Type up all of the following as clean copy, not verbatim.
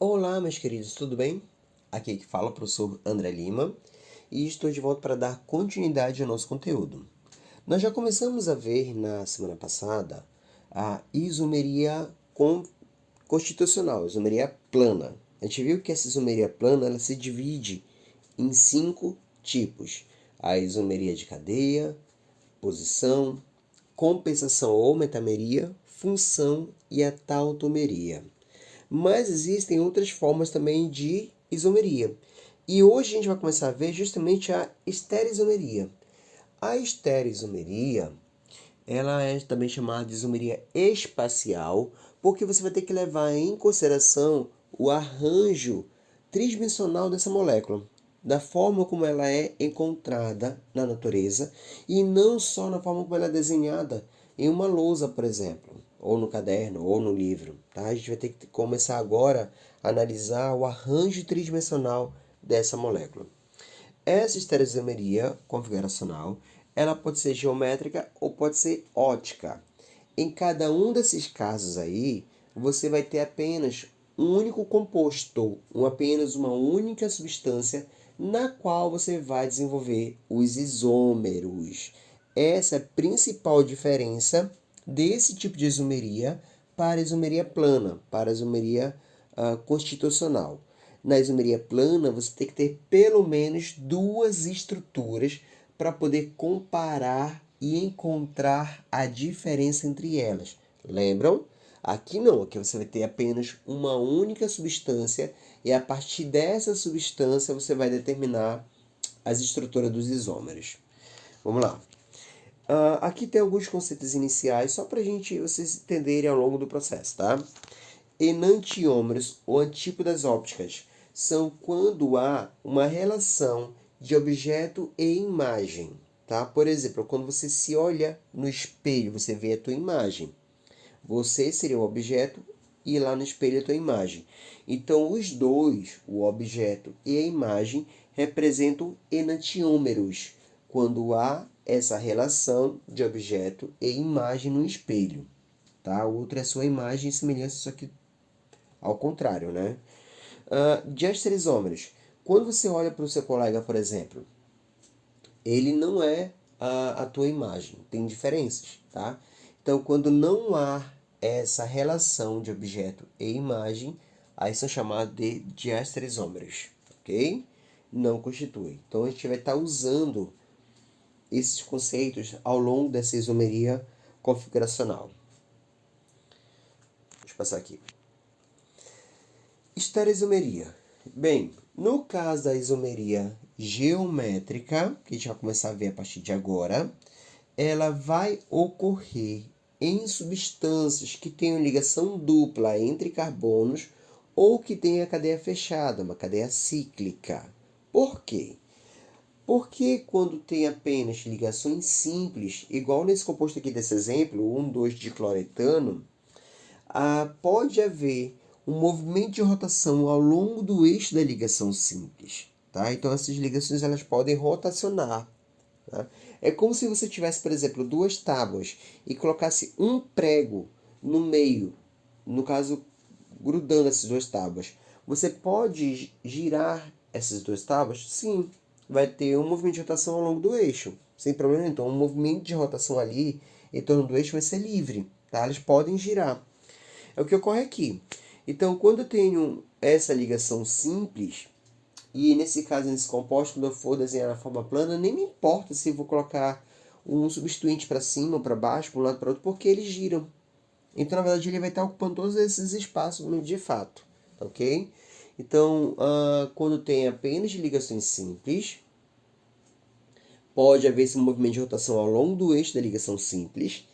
Olá, meus queridos, tudo bem? Aqui que fala o professor André Lima e estou de volta para dar continuidade ao nosso conteúdo. Nós já começamos a ver na semana passada a isomeria constitucional, isomeria plana. A gente viu que essa isomeria plana ela se divide em 5 tipos: a isomeria de cadeia, posição, compensação ou metameria, função e a tautomeria. Mas existem outras formas também de isomeria. E hoje a gente vai começar a ver justamente a estereoisomeria. A estereoisomeria, ela é também chamada de isomeria espacial, porque você vai ter que levar em consideração o arranjo tridimensional dessa molécula, da forma como ela é encontrada na natureza e não só na forma como ela é desenhada em uma lousa, por exemplo, ou no caderno, ou no livro. Tá? A gente vai ter que começar agora a analisar o arranjo tridimensional dessa molécula. Essa estereoisomeria configuracional, ela pode ser geométrica ou pode ser ótica. Em cada um desses casos aí, você vai ter apenas um único composto, apenas uma única substância na qual você vai desenvolver os isômeros. Essa é a principal diferença desse tipo de isomeria para a isomeria plana, para a isomeria constitucional. Na isomeria plana, você tem que ter pelo menos duas estruturas para poder comparar e encontrar a diferença entre elas. Lembram? Aqui não, aqui você vai ter apenas uma única substância e a partir dessa substância você vai determinar as estruturas dos isômeros. Vamos lá. Aqui tem alguns conceitos iniciais só para vocês entenderem ao longo do processo, tá? Enantiômeros ou antípodas ópticas são quando há uma relação de objeto e imagem, tá? Por exemplo, quando você se olha no espelho, você vê a tua imagem. Você seria o objeto e lá no espelho a tua imagem. Então, os dois, o objeto e a imagem, representam enantiômeros, quando há essa relação de objeto e imagem no espelho. Tá? O outro é sua imagem e semelhança, só que ao contrário, né? Diastereisômeros. Quando você olha para o seu colega, por exemplo, ele não é a tua imagem, tem diferenças, tá? Então, quando não há essa relação de objeto e imagem, aí são chamados de diastereisômeros, ok? Não constitui. Então, a gente vai estar usando esses conceitos ao longo dessa isomeria configuracional. Deixa eu passar aqui. Estereoisomeria. Bem, no caso da isomeria geométrica, que a gente vai começar a ver a partir de agora, ela vai ocorrer em substâncias que tenham ligação dupla entre carbonos ou que tenha cadeia fechada, uma cadeia cíclica. Por quê? Porque quando tem apenas ligações simples, igual nesse composto aqui desse exemplo, 1,2-dicloretano, pode haver um movimento de rotação ao longo do eixo da ligação simples. Tá? Então, essas ligações elas podem rotacionar. Tá? É como se você tivesse, por exemplo, duas tábuas e colocasse um prego no meio, no caso, grudando essas duas tábuas. Você pode girar essas duas tábuas? Sim, vai ter um movimento de rotação ao longo do eixo, sem problema. Então, um movimento de rotação ali em torno do eixo vai ser livre. Tá? Eles podem girar. É o que ocorre aqui. Então, quando eu tenho essa ligação simples, e nesse caso, nesse composto, quando eu for desenhar na forma plana, nem me importa se eu vou colocar um substituinte para cima ou para baixo, para um lado para outro, porque eles giram. Então, na verdade, ele vai estar ocupando todos esses espaços de fato. Ok? Então, quando tem apenas ligações simples, pode haver esse movimento de rotação ao longo do eixo da ligação simples.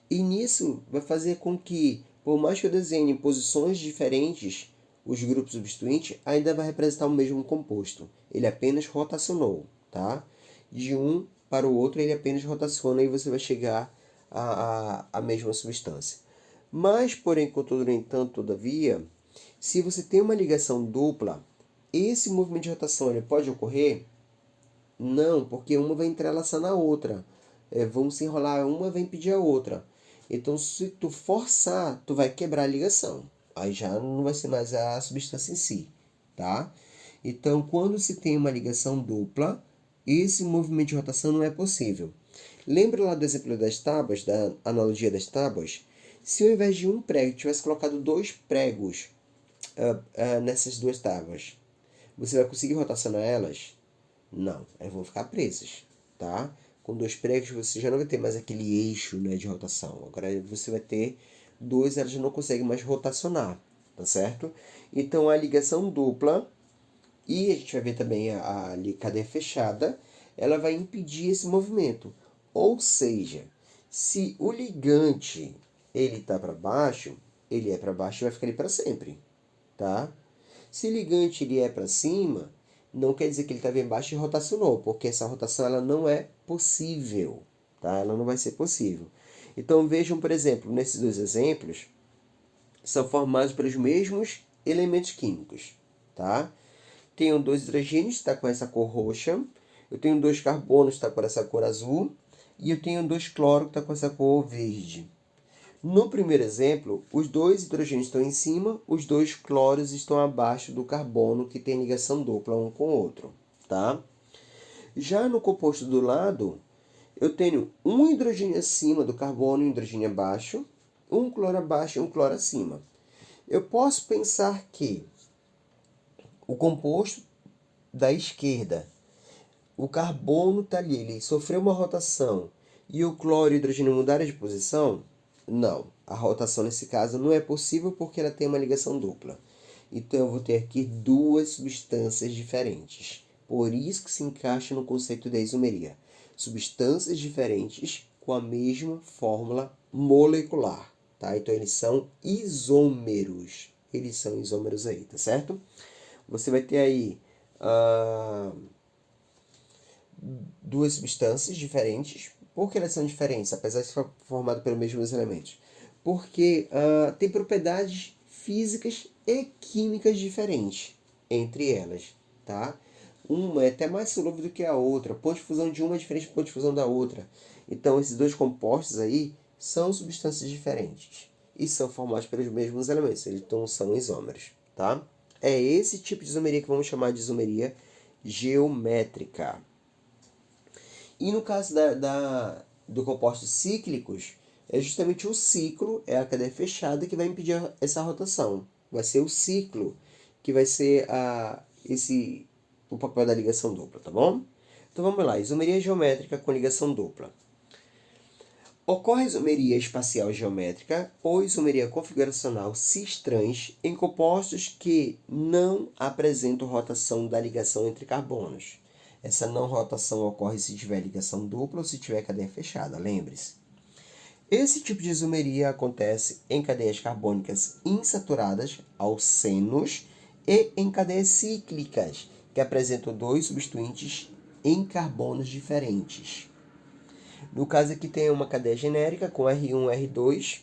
E nisso vai fazer com que, por mais que eu desenhe em posições diferentes, os grupos substituintes ainda vai representar o mesmo composto. Ele apenas rotacionou, tá? De um para o outro ele apenas rotaciona e você vai chegar à mesma substância. Mas, porém, contudo, no entanto, todavia, se você tem uma ligação dupla, esse movimento de rotação ele pode ocorrer? Não, porque uma vai entrelaçar na outra. Vão se enrolar, uma vai impedir a outra. Então, se tu forçar, tu vai quebrar a ligação. Aí já não vai ser mais a substância em si, tá? Então, quando se tem uma ligação dupla, esse movimento de rotação não é possível. Lembra lá do exemplo das tábuas, da analogia das tábuas? Se ao invés de um prego tivesse colocado dois pregos nessas duas tábuas, você vai conseguir rotacionar elas? Não, elas vão ficar presas, tá? Com dois pregos você já não vai ter mais aquele eixo, né, de rotação. Agora você vai ter dois, elas já não conseguem mais rotacionar, tá certo? Então a ligação dupla, e a gente vai ver também a cadeia fechada, ela vai impedir esse movimento. Ou seja, se o ligante ele está para baixo, ele é para baixo e vai ficar ali para sempre, tá? Se o ligante ele é para cima, não quer dizer que ele estava embaixo e rotacionou, porque essa rotação ela não é possível, tá? Ela não vai ser possível. Então vejam, por exemplo, nesses dois exemplos, são formados pelos mesmos elementos químicos, tá? Tenho dois hidrogênios, está com essa cor roxa. Eu tenho dois carbonos, está com essa cor azul. E eu tenho dois cloros, que está com essa cor verde. No primeiro exemplo, os dois hidrogênios estão em cima, os dois cloros estão abaixo do carbono, que tem ligação dupla um com o outro, tá? Já no composto do lado, eu tenho um hidrogênio acima do carbono e um hidrogênio abaixo, um cloro abaixo e um cloro acima. Eu posso pensar que o composto da esquerda, o carbono está ali, ele sofreu uma rotação e o cloro e o hidrogênio mudaram de posição? Não. A rotação nesse caso não é possível porque ela tem uma ligação dupla. Então eu vou ter aqui duas substâncias diferentes. Por isso que se encaixa no conceito da isomeria. Substâncias diferentes com a mesma fórmula molecular. Tá? Então eles são isômeros. Eles são isômeros aí, tá certo? Você vai ter aí duas substâncias diferentes. Por que elas são diferentes, apesar de ser formado pelos mesmos elementos? Porque tem propriedades físicas e químicas diferentes entre elas, tá? Uma é até mais solúvel do que a outra. O ponto de fusão de uma é diferente do ponto de fusão da outra. Então, esses dois compostos aí são substâncias diferentes e são formados pelos mesmos elementos. Então, são isômeros, tá? É esse tipo de isomeria que vamos chamar de isomeria geométrica. E no caso do compostos cíclicos, é justamente o ciclo, é a cadeia fechada, que vai impedir essa rotação. Vai ser o ciclo que vai ser o papel da ligação dupla, tá bom? Então vamos lá, isomeria geométrica com ligação dupla. Ocorre isomeria espacial geométrica ou isomeria configuracional cis-trans em compostos que não apresentam rotação da ligação entre carbonos. Essa não rotação ocorre se tiver ligação dupla ou se tiver cadeia fechada, lembre-se. Esse tipo de isomeria acontece em cadeias carbônicas insaturadas, alcenos, e em cadeias cíclicas, que apresentam dois substituintes em carbonos diferentes. No caso aqui tem uma cadeia genérica com R1, R2,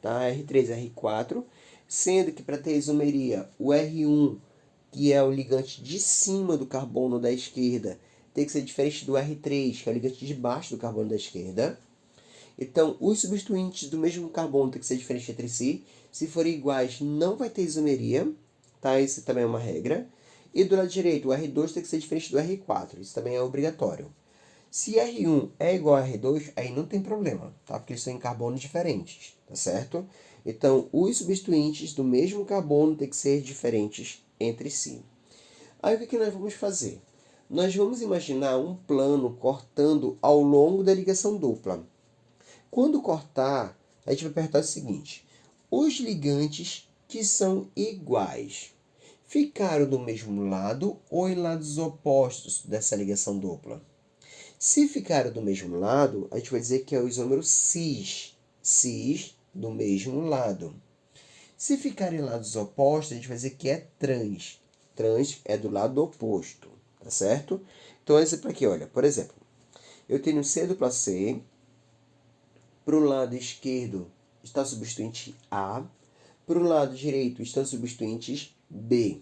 tá? R3, R4, sendo que para ter isomeria, o R1, que é o ligante de cima do carbono da esquerda, tem que ser diferente do R3, que é o ligante de baixo do carbono da esquerda. Então, os substituintes do mesmo carbono tem que ser diferentes entre si. Se forem iguais, não vai ter isomeria, tá? Isso também é uma regra. E do lado direito, o R2 tem que ser diferente do R4, isso também é obrigatório. Se R1 é igual a R2, aí não tem problema, tá? Porque eles são em carbonos diferentes, tá certo? Então, os substituintes do mesmo carbono têm que ser diferentes entre si. Aí o que nós vamos fazer? Nós vamos imaginar um plano cortando ao longo da ligação dupla. Quando cortar, a gente vai perguntar o seguinte: os ligantes que são iguais ficaram do mesmo lado ou em lados opostos dessa ligação dupla? Se ficaram do mesmo lado, a gente vai dizer que é o isômero cis. Cis do mesmo lado. Se ficarem em lados opostos, a gente vai dizer que é trans. Trans é do lado oposto, tá certo? Então, exemplo aqui, olha, por exemplo, eu tenho C dupla C, para o lado esquerdo está o substituinte A, para o lado direito estão os substituintes B.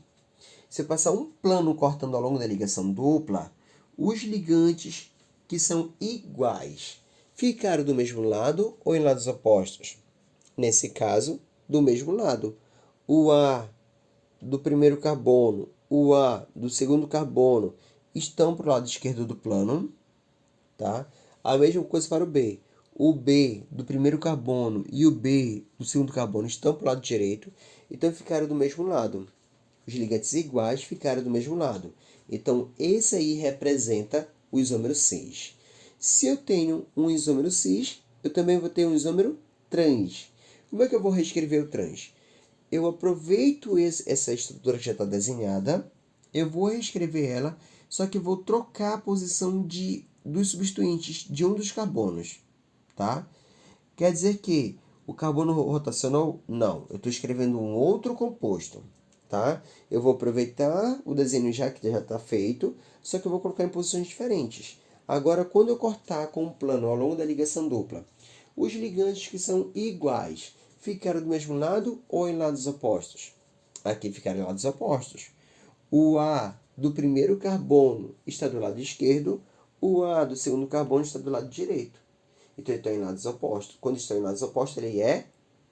Se eu passar um plano cortando ao longo da ligação dupla, os ligantes que são iguais ficaram do mesmo lado ou em lados opostos? Nesse caso, do mesmo lado. o A do primeiro carbono, o A do segundo carbono estão para o lado esquerdo do plano, tá? A mesma coisa para o B. O B do primeiro carbono e o B do segundo carbono estão para o lado direito, então ficaram do mesmo lado. Os ligantes iguais ficaram do mesmo lado. Então, esse aí representa o isômero cis. Se eu tenho um isômero cis, eu também vou ter um isômero trans. Como é que eu vou reescrever o trans? Eu aproveito essa estrutura que já está desenhada, eu vou reescrever ela, só que eu vou trocar a posição dos substituintes de um dos carbonos, tá? Quer dizer que o carbono rotacionou? Não, eu estou escrevendo um outro composto, tá? Eu vou aproveitar o desenho que já está feito, só que eu vou colocar em posições diferentes. Agora, quando eu cortar com um plano ao longo da ligação dupla, os ligantes que são iguais ficaram do mesmo lado ou em lados opostos? Aqui ficaram em lados opostos. O A do primeiro carbono está do lado esquerdo, o A do segundo carbono está do lado direito. Então, ele está em lados opostos. Quando estão em lados opostos, ele é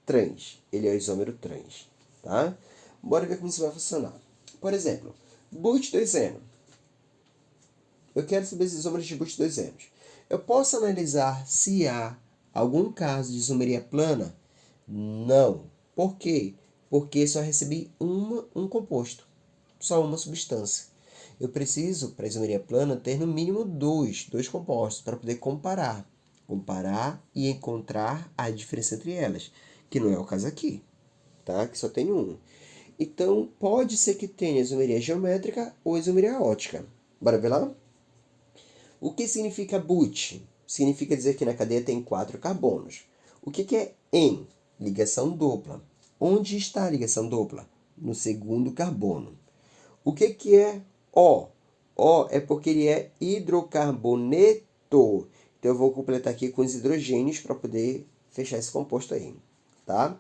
trans. Ele é o isômero trans. Tá? Bora ver como isso vai funcionar. Por exemplo, but2eno. Eu quero saber os isômeros de but2enos. Eu posso analisar se há algum caso de isomeria plana? Não. Por quê? Porque só recebi um composto. Só uma substância. Eu preciso, para a isomeria plana, ter no mínimo dois compostos para poder comparar. Comparar e encontrar a diferença entre elas, que não é o caso aqui, tá? Que só tem um. Então, pode ser que tenha isomeria geométrica ou isomeria ótica. Bora ver lá? O que significa but? Significa dizer que na cadeia tem 4 carbonos. O que é en? Ligação dupla. Onde está a ligação dupla? No segundo carbono. O que é O? O é porque ele é hidrocarboneto. Então, eu vou completar aqui com os hidrogênios para poder fechar esse composto aí, tá?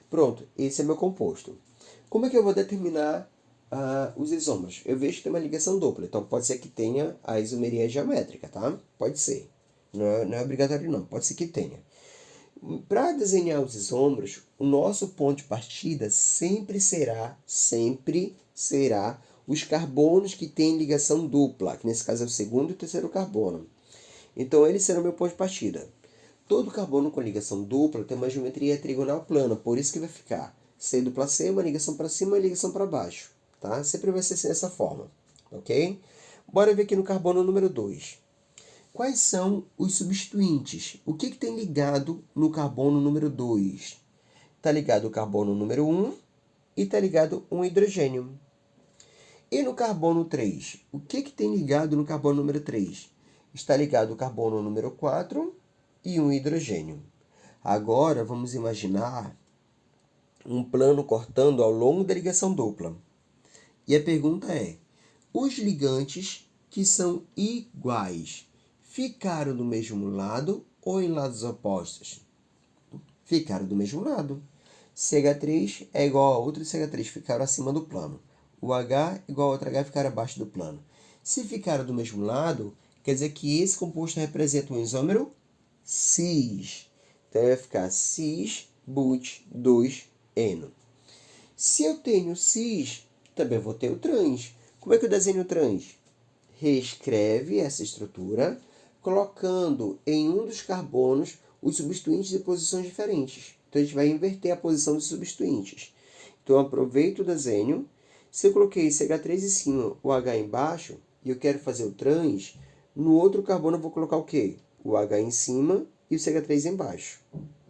Pronto, esse é meu composto. Como é que eu vou determinar os isômeros? Eu vejo que tem uma ligação dupla, então pode ser que tenha a isomeria geométrica, tá? Pode ser. Não é obrigatório não, pode ser que tenha. Para desenhar os isômeros, o nosso ponto de partida sempre será os carbonos que têm ligação dupla, que nesse caso é o segundo e o terceiro carbono. Então, eles serão meu ponto de partida. Todo carbono com ligação dupla tem uma geometria trigonal plana, por isso que vai ficar C dupla C, uma ligação para cima e uma ligação para baixo. Tá? Sempre vai ser assim dessa forma. Ok? Bora ver aqui no carbono número 2. Quais são os substituintes? O que tem ligado no carbono número 2? Está ligado o carbono número 1 e está ligado um hidrogênio. E no carbono 3? O que tem ligado no carbono número 3? Está ligado o carbono número 4 e um hidrogênio. Agora, vamos imaginar um plano cortando ao longo da ligação dupla. E a pergunta é, os ligantes que são iguais ficaram do mesmo lado ou em lados opostos? Ficaram do mesmo lado. CH3 é igual a outro CH3, ficaram acima do plano. O H igual a outro H ficaram abaixo do plano. Se ficaram do mesmo lado, quer dizer que esse composto representa um isômero cis. Então, vai ficar cis, but, 2-eno. Se eu tenho cis, também vou ter o trans. Como é que eu desenho o trans? Reescreve essa estrutura, colocando em um dos carbonos os substituintes de posições diferentes. Então, a gente vai inverter a posição dos substituintes. Então, eu aproveito o desenho. Se eu coloquei CH3 em cima, o H embaixo, e eu quero fazer o trans, no outro carbono eu vou colocar o quê? O H em cima e o CH3 embaixo.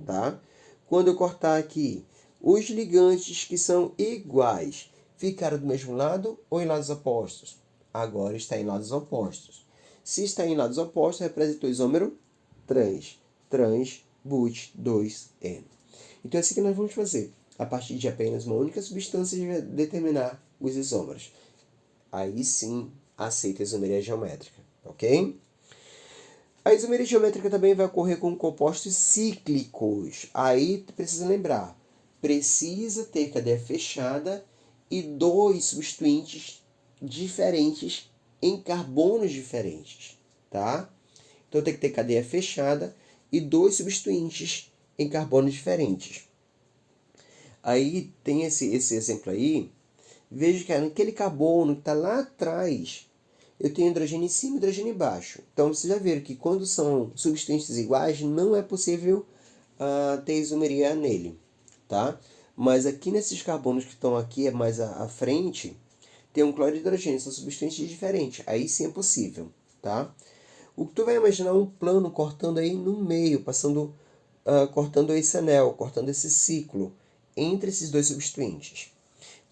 Tá? Quando eu cortar aqui, os ligantes que são iguais ficaram do mesmo lado ou em lados opostos? Agora está em lados opostos. Se está em lados opostos, representa o isômero trans. Trans, but, 2-eno. Então, é assim que nós vamos fazer. A partir de apenas uma única substância, a gente vai determinar os isômeros. Aí sim, aceita a isomeria geométrica. Ok? A isomeria geométrica também vai ocorrer com compostos cíclicos. Aí, precisa lembrar. Precisa ter cadeia fechada e dois substituintes diferentes em carbonos diferentes, tá? Então, tem que ter cadeia fechada e dois substituintes em carbonos diferentes. Aí tem esse exemplo aí. Veja que naquele carbono que está lá atrás, eu tenho hidrogênio em cima e hidrogênio embaixo. Então, vocês já viram que quando são substâncias iguais, não é possível ter isomeria nele, tá? Mas aqui nesses carbonos que estão aqui mais à frente, tem um cloro e hidrogênio, são substâncias diferentes. Aí sim é possível, tá? O que tu vai imaginar um plano cortando aí no meio, cortando esse anel, cortando esse ciclo entre esses dois substituintes.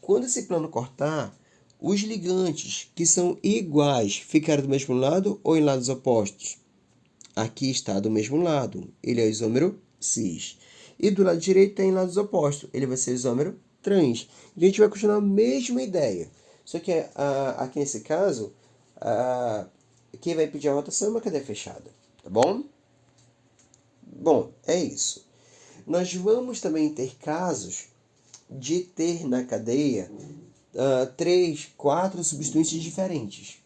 Quando esse plano cortar, os ligantes que são iguais ficaram do mesmo lado ou em lados opostos? Aqui está do mesmo lado, ele é o isômero cis. E do lado direito tem lados opostos, ele vai ser o isômero trans. E a gente vai continuar a mesma ideia. Só que aqui nesse caso, quem vai pedir a rotação é uma cadeia fechada, tá bom? Bom, é isso. Nós vamos também ter casos de ter na cadeia 3, 4 substâncias diferentes.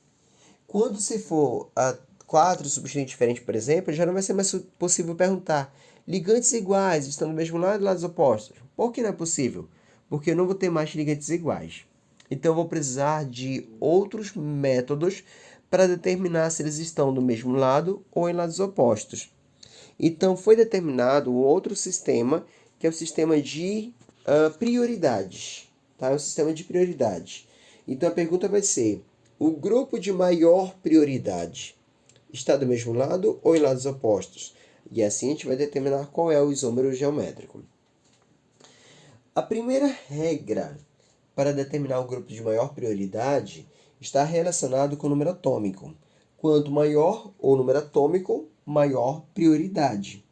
Quando se for a 4 substâncias diferentes, por exemplo, já não vai ser mais possível perguntar ligantes iguais estão do mesmo lado e lados opostos. Por que não é possível? Porque eu não vou ter mais ligantes iguais. Então eu vou precisar de outros métodos para determinar se eles estão do mesmo lado ou em lados opostos. Então foi determinado um outro sistema, que é o sistema de prioridades. Tá? É o sistema de prioridades. Então a pergunta vai ser: o grupo de maior prioridade está do mesmo lado ou em lados opostos? E assim a gente vai determinar qual é o isômero geométrico. A primeira regra para determinar o grupo de maior prioridade está relacionado com o número atômico. Quanto maior o número atômico, maior prioridade,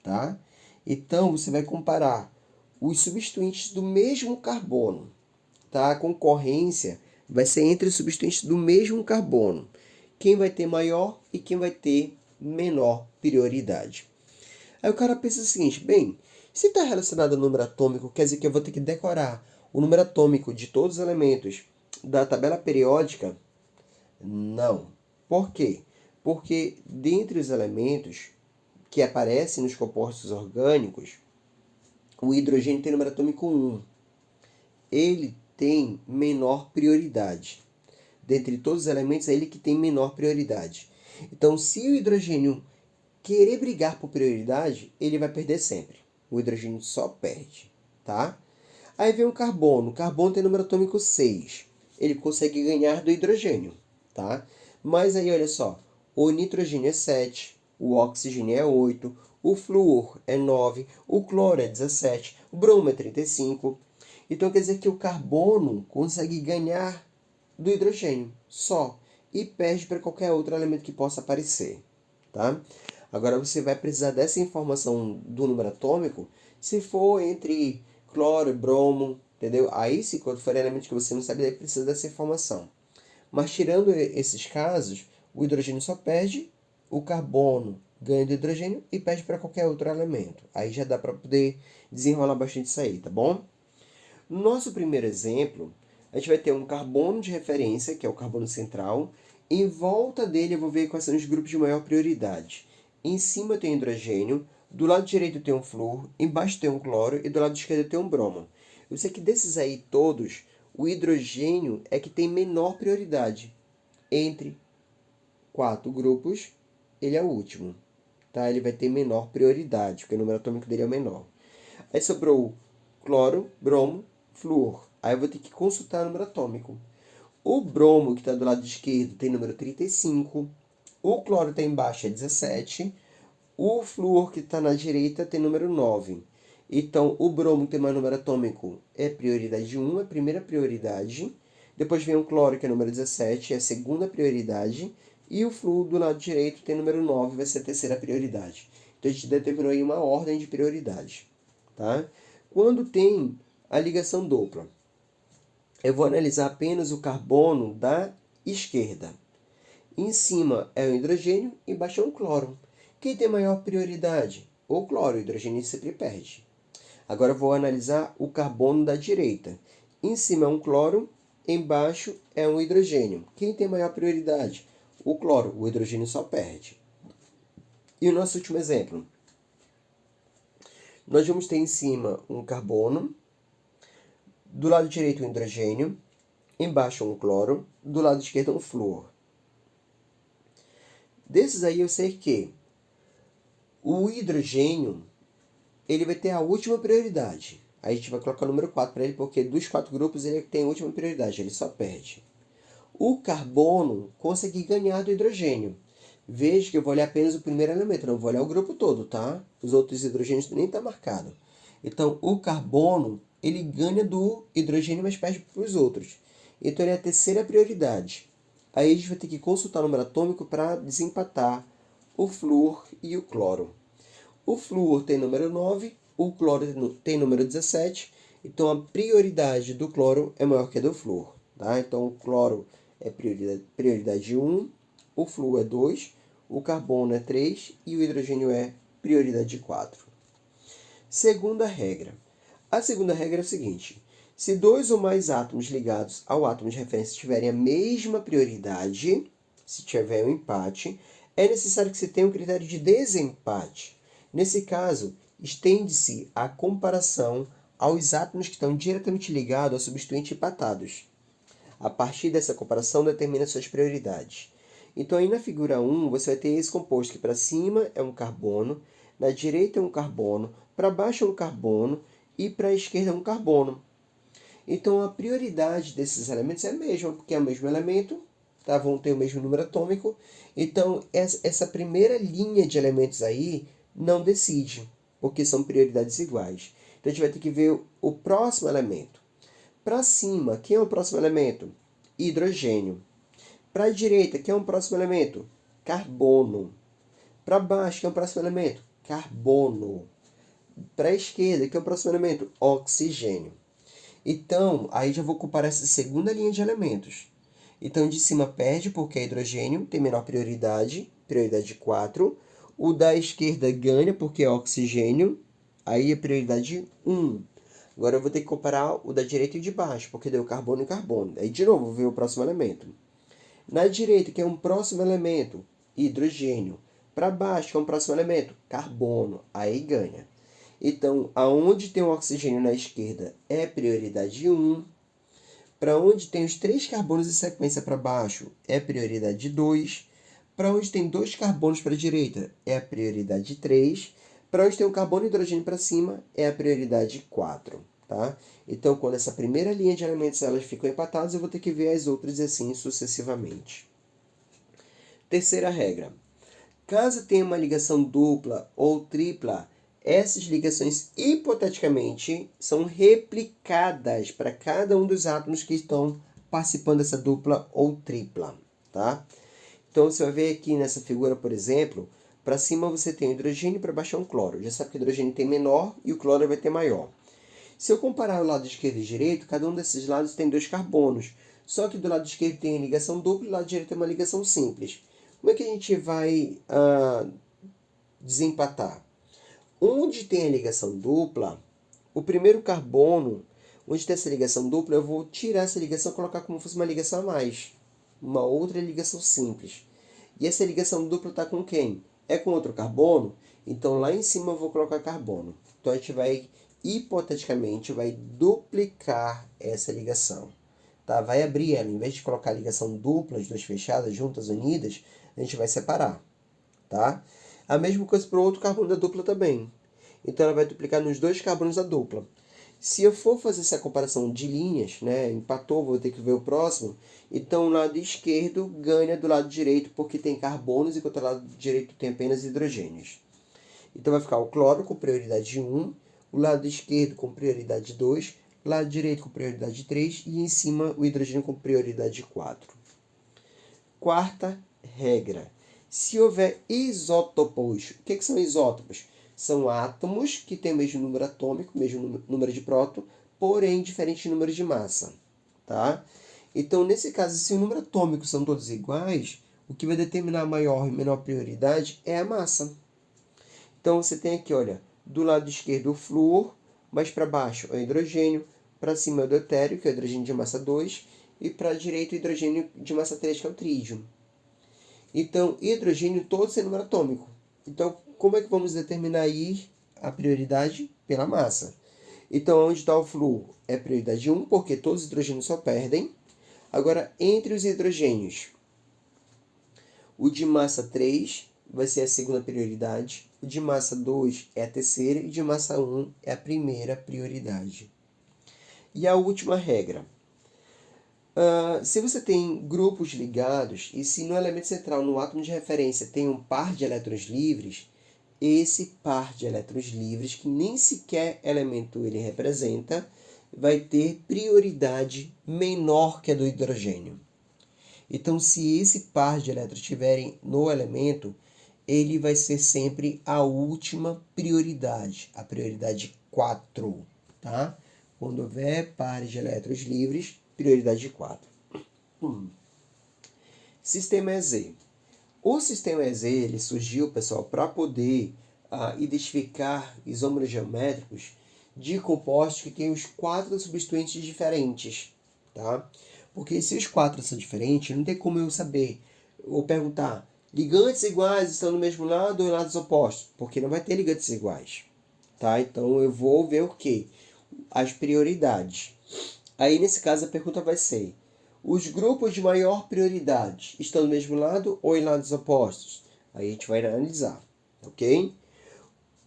tá? Então você vai comparar os substituintes do mesmo carbono, tá? A concorrência vai ser entre os substituintes do mesmo carbono. Quem vai ter maior e quem vai ter menor prioridade. Aí o cara pensa o seguinte: bem, se está relacionado ao número atômico, quer dizer que eu vou ter que decorar o número atômico de todos os elementos da tabela periódica? Não. Por quê? Porque dentre os elementos que aparecem nos compostos orgânicos, o hidrogênio tem número atômico 1. Ele tem menor prioridade. Dentre todos os elementos, é ele que tem menor prioridade. Então, se o hidrogênio querer brigar por prioridade, ele vai perder sempre. O hidrogênio só perde, tá? Aí vem o carbono. O carbono tem número atômico 6. Ele consegue ganhar do hidrogênio, tá? Mas aí, olha só, o nitrogênio é 7, o oxigênio é 8, o flúor é 9, o cloro é 17, o bromo é 35. Então quer dizer que o carbono consegue ganhar do hidrogênio só e perde para qualquer outro elemento que possa aparecer, tá? Agora você vai precisar dessa informação do número atômico se for entre cloro e bromo, entendeu? Aí se quando for elementos que você não sabe, daí precisa dessa informação. Mas tirando esses casos, o hidrogênio só perde, o carbono ganha do hidrogênio e perde para qualquer outro elemento. Aí já dá para poder desenrolar bastante isso aí, tá bom? No nosso primeiro exemplo, a gente vai ter um carbono de referência, que é o carbono central. Em volta dele eu vou ver quais são os grupos de maior prioridade. Em cima tem hidrogênio, do lado direito tem um flúor, embaixo tem um cloro e do lado esquerdo tem um bromo. Eu sei que desses aí todos, o hidrogênio é que tem menor prioridade. Entre 4 grupos, ele é o último. Tá? Ele vai ter menor prioridade, porque o número atômico dele é o menor. Aí sobrou cloro, bromo, flúor. Aí eu vou ter que consultar o número atômico. O bromo, que está do lado esquerdo, tem número 35. O cloro está embaixo, é 17. O flúor, que está na direita, tem número 9. Então, o bromo tem mais número atômico, é prioridade 1, é a primeira prioridade. Depois vem o cloro, que é número 17, é a segunda prioridade. E o flúor do lado direito tem número 9, vai ser a terceira prioridade. Então, a gente determinou aí uma ordem de prioridade. Tá? Quando tem a ligação dupla, eu vou analisar apenas o carbono da esquerda. Em cima é o hidrogênio e embaixo é o cloro. Quem tem maior prioridade? O cloro, o hidrogênio sempre perde. Agora eu vou analisar o carbono da direita. Em cima é um cloro, embaixo é um hidrogênio. Quem tem maior prioridade? O cloro, o hidrogênio só perde. E o nosso último exemplo. Nós vamos ter em cima um carbono, Do lado direito, um hidrogênio. Embaixo, um cloro. Do lado esquerdo, um flúor. Desses aí, eu sei que o hidrogênio ele vai ter a última prioridade. Aí a gente vai colocar o número 4 para ele, porque dos 4 grupos ele tem a última prioridade, ele só perde. O carbono consegue ganhar do hidrogênio. Veja que eu vou olhar apenas o primeiro elemento, não vou olhar o grupo todo, tá? Os outros hidrogênios nem estão marcados. Então, o carbono, ele ganha do hidrogênio, mas perde para os outros. Então, ele é a terceira prioridade. Aí a gente vai ter que consultar o número atômico para desempatar o flúor e o cloro. O flúor tem número 9, o cloro tem número 17, então a prioridade do cloro é maior que a do flúor. Tá? Então o cloro é prioridade 1, o flúor é 2, o carbono é 3 e o hidrogênio é prioridade 4. Segunda regra. A segunda regra é a seguinte: se dois ou mais átomos ligados ao átomo de referência tiverem a mesma prioridade, se tiver um empate, é necessário que se tenha um critério de desempate. Nesse caso, estende-se a comparação aos átomos que estão diretamente ligados ao substituinte empatados. A partir dessa comparação, determina suas prioridades. Então, aí na figura 1, você vai ter esse composto que para cima é um carbono, na direita é um carbono, para baixo é um carbono e para a esquerda é um carbono. Então, a prioridade desses elementos é a mesma, porque é o mesmo elemento, tá? Vão ter o mesmo número atômico. Então, essa primeira linha de elementos aí não decide, porque são prioridades iguais. Então, a gente vai ter que ver o próximo elemento. Para cima, quem é o próximo elemento? Hidrogênio. Para a direita, quem é o próximo elemento? Carbono. Para baixo, quem é o próximo elemento? Carbono. Para a esquerda, quem é o próximo elemento? Oxigênio. Então, aí já vou comparar essa segunda linha de elementos. Então, de cima perde porque é hidrogênio, tem menor prioridade, prioridade 4. O da esquerda ganha porque é oxigênio, aí é prioridade 1. Agora eu vou ter que comparar o da direita e o de baixo, porque deu carbono e carbono. Aí, de novo, vou ver o próximo elemento. Na direita, que é um próximo elemento, hidrogênio. Para baixo, que é um próximo elemento, carbono. Aí ganha. Então, aonde tem o oxigênio na esquerda é prioridade 1. Para onde tem os 3 carbonos em sequência para baixo é prioridade 2. Para onde tem 2 carbonos para a direita é a prioridade 3. Para onde tem um carbono e hidrogênio para cima é a prioridade 4. Tá? Então, quando essa primeira linha de elementos elas ficam empatadas, eu vou ter que ver as outras assim sucessivamente. Terceira regra. Caso tenha uma ligação dupla ou tripla, essas ligações, hipoteticamente, são replicadas para cada um dos átomos que estão participando dessa dupla ou tripla. Tá? Então, você vai ver aqui nessa figura, por exemplo, para cima você tem o hidrogênio, para baixo é um cloro. Já sabe que o hidrogênio tem menor e o cloro vai ter maior. Se eu comparar o lado esquerdo e direito, cada um desses lados tem 2 carbonos. Só que do lado esquerdo tem a ligação dupla e do lado direito tem uma ligação simples. Como é que a gente vai desempatar? Onde tem a ligação dupla, o primeiro carbono, onde tem essa ligação dupla, eu vou tirar essa ligação e colocar como se fosse uma ligação a mais. Uma outra ligação simples. E essa ligação dupla está com quem? É com outro carbono? Então lá em cima eu vou colocar carbono. Então a gente vai, hipoteticamente, vai duplicar essa ligação. Tá? Vai abrir ela. Em vez de colocar a ligação dupla, as duas fechadas, juntas, unidas, a gente vai separar. Tá? A mesma coisa para o outro carbono da dupla também. Então ela vai duplicar nos 2 carbonos da dupla. Se eu for fazer essa comparação de linhas, né, empatou, vou ter que ver o próximo. Então o lado esquerdo ganha do lado direito porque tem carbonos, enquanto o lado direito tem apenas hidrogênios. Então vai ficar o cloro com prioridade 1, o lado esquerdo com prioridade 2, o lado direito com prioridade 3 e em cima o hidrogênio com prioridade 4. Quarta regra. Se houver isótopos, o que são isótopos? São átomos que têm o mesmo número atômico, mesmo número de próton, porém diferentes números de massa. Tá? Então, nesse caso, se o número atômico são todos iguais, o que vai determinar a maior e menor prioridade é a massa. Então, você tem aqui, olha, do lado esquerdo o flúor, mais para baixo é o hidrogênio, para cima é o deutério, que é o hidrogênio de massa 2, e para a direita o hidrogênio de massa 3, que é o trígio. Então, hidrogênio todo sem número atômico. Então, como é que vamos determinar aí a prioridade? Pela massa. Então, onde está o flúor é prioridade 1, porque todos os hidrogênios só perdem. Agora, entre os hidrogênios, o de massa 3 vai ser a segunda prioridade, o de massa 2 é a terceira e o de massa 1 é a primeira prioridade. E a última regra. Se você tem grupos ligados e se no elemento central, no átomo de referência, tem um par de elétrons livres, esse par de elétrons livres, que nem sequer elemento ele representa, vai ter prioridade menor que a do hidrogênio. Então, se esse par de elétrons estiverem no elemento, ele vai ser sempre a última prioridade, a prioridade 4, tá? Quando houver pares de elétrons livres, prioridade 4. Sistema EZ. O sistema EZ ele surgiu, pessoal, para poder identificar isômeros geométricos de compostos que têm os 4 substituintes diferentes, tá? Porque se os 4 são diferentes, não tem como eu saber ou perguntar, ligantes iguais estão no mesmo lado ou em lados opostos? Porque não vai ter ligantes iguais, tá? Então eu vou ver o quê? As prioridades. Aí nesse caso a pergunta vai ser, os grupos de maior prioridade estão do mesmo lado ou em lados opostos? Aí a gente vai analisar, ok?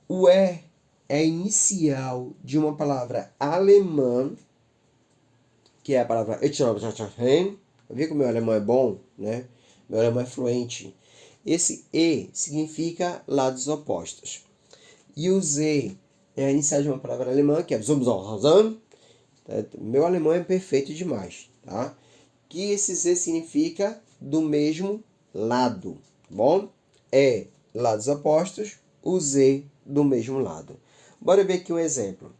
O E é inicial de uma palavra alemã, que é a palavra Etchnobschachen. Vê como meu alemão é bom, né? Meu alemão é fluente. Esse E significa lados opostos. E o Z é a inicial de uma palavra alemã, que é Zumzorrazan. Meu alemão é perfeito demais, tá? Que esse Z significa do mesmo lado, tá bom? É lados opostos, o Z do mesmo lado. Bora ver aqui um exemplo.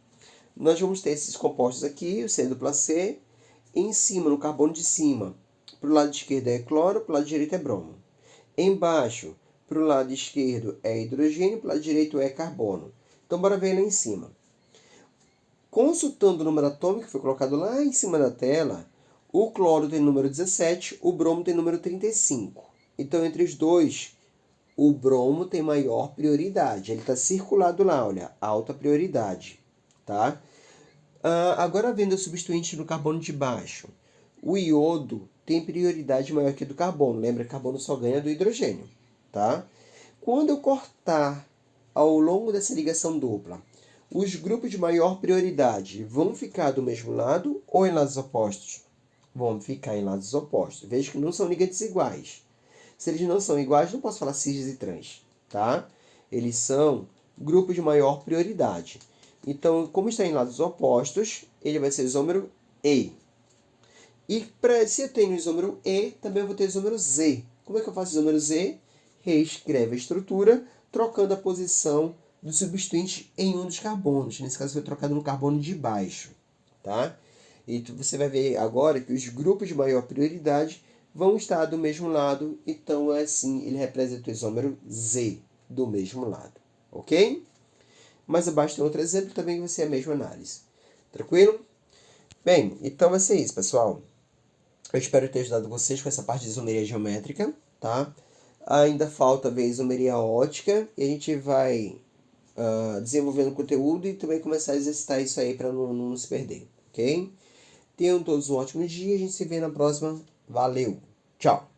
Nós vamos ter esses compostos aqui, o C dupla C, em cima, no carbono de cima. Para o lado esquerdo é cloro, para o lado direito é bromo. Embaixo, para o lado esquerdo é hidrogênio, para o lado direito é carbono. Então, bora ver lá em cima. Consultando o número atômico que foi colocado lá em cima da tela, o cloro tem número 17, o bromo tem número 35. Então, entre os dois, o bromo tem maior prioridade. Ele está circulado lá, olha, alta prioridade, tá? Agora, vendo o substituinte no carbono de baixo, o iodo tem prioridade maior que a do carbono. Lembra que carbono só ganha do hidrogênio, tá? Quando eu cortar ao longo dessa ligação dupla, os grupos de maior prioridade vão ficar do mesmo lado ou em lados opostos? Vão ficar em lados opostos. Veja que não são ligantes iguais. Se eles não são iguais, não posso falar cis e trans, tá? Eles são grupos de maior prioridade. Então, como está em lados opostos, ele vai ser isômero E. E se eu tenho isômero E, também eu vou ter isômero Z. Como é que eu faço isômero Z? Reescreve a estrutura, trocando a posição do substituinte em um dos carbonos. Nesse caso, foi trocado no carbono de baixo, tá? E você vai ver agora que os grupos de maior prioridade vão estar do mesmo lado. Então, assim, ele representa o isômero Z do mesmo lado, ok? Mais abaixo tem outro exemplo também que vai ser a mesma análise. Tranquilo? Bem, então vai ser isso, pessoal. Eu espero ter ajudado vocês com essa parte de isomeria geométrica, tá? Ainda falta ver a isomeria ótica e a gente vai desenvolvendo conteúdo e também começar a exercitar isso aí para não se perder, ok? Tenham todos um ótimo dia, a gente se vê na próxima. Valeu, tchau!